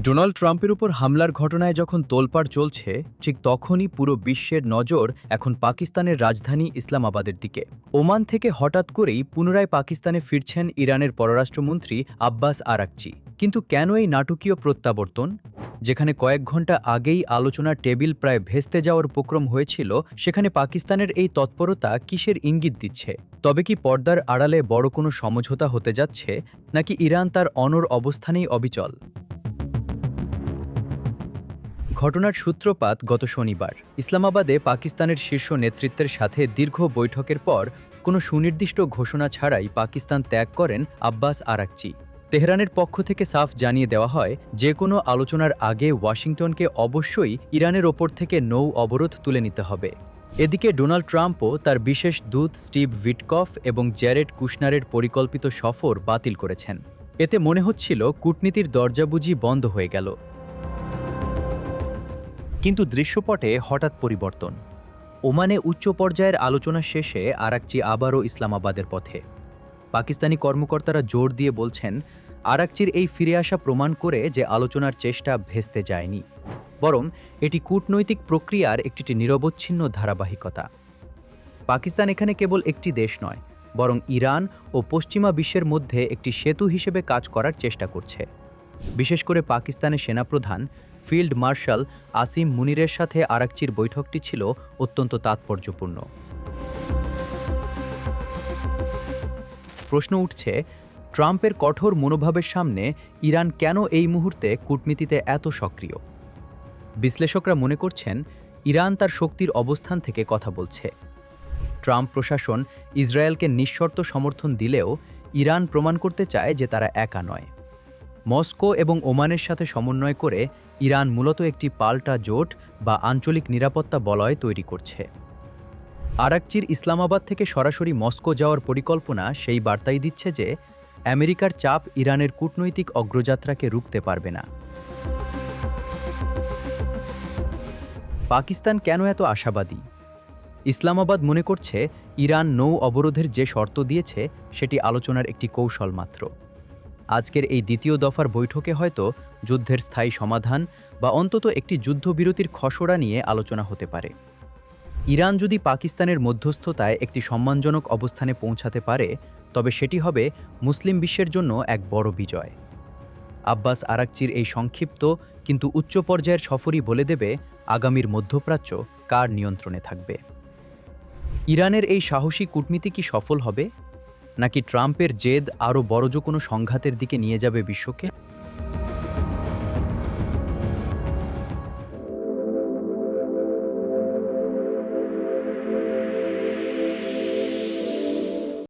Donald ট্রাম্পের উপর হামলার ঘটনায় যখন তোলপাড় চলছে, ঠিক তখনই পুরো বিশ্বের নজর এখন পাকিস্তানের রাজধানী ইসলামাবাদের দিকে। ওমান থেকে হঠাৎ করেই পুনরায় পাকিস্তানে ফিরছেন ইরানের পররাষ্ট্রমন্ত্রী আব্বাস আরাকচি। কিন্তু কেন এই নাটকীয় প্রত্যাবর্তন? যেখানে কয়েক ঘন্টা আগেই আলোচনার টেবিল প্রায় ভেস্তে যাওয়ার উপক্রম হয়েছিল, সেখানে পাকিস্তানের এই তৎপরতা কিসের ইঙ্গিত দিচ্ছে? তবে কি পর্দার আড়ালে বড় কোনো সমঝোতা হতে যাচ্ছে, নাকি ইরান তার অনড় অবস্থানেই অবিচল? ঘটনার সূত্রপাত গত শনিবার ইসলামাবাদে পাকিস্তানের শীর্ষ নেতৃত্বের সাথে দীর্ঘ বৈঠকের পর কোনো সুনির্দিষ্ট ঘোষণা ছাড়াই পাকিস্তান ত্যাগ করেন আব্বাস আরাকচি। তেহরানের পক্ষ থেকে সাফ জানিয়ে দেওয়া হয়, যে কোনো আলোচনার আগে ওয়াশিংটনকে অবশ্যই ইরানের ওপর থেকে নৌ অবরোধ তুলে নিতে হবে। এদিকে ডোনাল্ড ট্রাম্পও তার বিশেষ দূত স্টিভ উইটকফ এবং জ্যারেড কুশনারের পরিকল্পিত সফর বাতিল করেছেন। এতে মনে হচ্ছিল কূটনীতির দরজা বুঝি বন্ধ হয়ে গেল। কিন্তু দৃশ্যপটে হঠাৎ পরিবর্তন। ওমানে উচ্চ পর্যায়ের আলোচনা শেষে আরাকচি আবারও ইসলামাবাদের পথে। পাকিস্তানি কর্মকর্তারা জোর দিয়ে বলছেন, আরাকচির এই ফিরে আসা প্রমাণ করে যে আলোচনার চেষ্টা ভেস্তে যায়নি, বরং এটি কূটনৈতিক প্রক্রিয়ার একটি নিরবচ্ছিন্ন ধারাবাহিকতা। পাকিস্তান এখানে কেবল একটি দেশ নয়, বরং ইরান ও পশ্চিমা বিশ্বের মধ্যে একটি সেতু হিসেবে কাজ করার চেষ্টা করছে। বিশেষ করে পাকিস্তানের সেনাপ্রধান ফিল্ড মার্শাল আসিম মুনিরের সাথে আরাকচির বৈঠকটি ছিল অত্যন্ত তাৎপর্যপূর্ণ। প্রশ্ন উঠছে, ট্রাম্পের কঠোর মনোভাবের সামনে ইরান কেন এই মুহূর্তে কূটনীতিতে এত সক্রিয়? বিশ্লেষকরা মনে করছেন, ইরান তার শক্তির অবস্থান থেকে কথা বলছে। ট্রাম্প প্রশাসন ইসরায়েলকে নিঃশর্ত সমর্থন দিলেও ইরান প্রমাণ করতে চায় যে তারা একা নয়। মস্কো এবং ওমানের সাথে সমন্বয় করে ইরান মূলত একটি পাল্টা জোট বা আঞ্চলিক নিরাপত্তা বলয় তৈরি করছে। আরাকচির ইসলামাবাদ থেকে সরাসরি মস্কো যাওয়ার পরিকল্পনা সেই বার্তাই দিচ্ছে যে আমেরিকার চাপ ইরানের কূটনৈতিক অগ্রযাত্রাকে রুখতে পারবে না। পাকিস্তান কেন এত আশাবাদী? ইসলামাবাদ মনে করছে, ইরান নৌ অবরোধের যে শর্ত দিয়েছে সেটি আলোচনার একটি কৌশল মাত্র। আজকের এই দ্বিতীয় দফার বৈঠকে হয়তো যুদ্ধের স্থায়ী সমাধান বা অন্তত একটি যুদ্ধবিরতির খসড়া নিয়ে আলোচনা হতে পারে। ইরান যদি পাকিস্তানের মধ্যস্থতায় একটি সম্মানজনক অবস্থানে পৌঁছাতে পারে, তবে সেটি হবে মুসলিম বিশ্বের জন্য এক বড় বিজয়। আব্বাস আরাকচির এই সংক্ষিপ্ত কিন্তু উচ্চ পর্যায়ের সফরই বলে দেবে আগামীর মধ্যপ্রাচ্য কার নিয়ন্ত্রণে থাকবে। ইরানের এই সাহসী কূটনীতি কি সফল হবে, নাকি ট্রাম্পের জেদ আরও বড় কোনো সংঘাতের দিকে নিয়ে যাবে বিশ্বকে?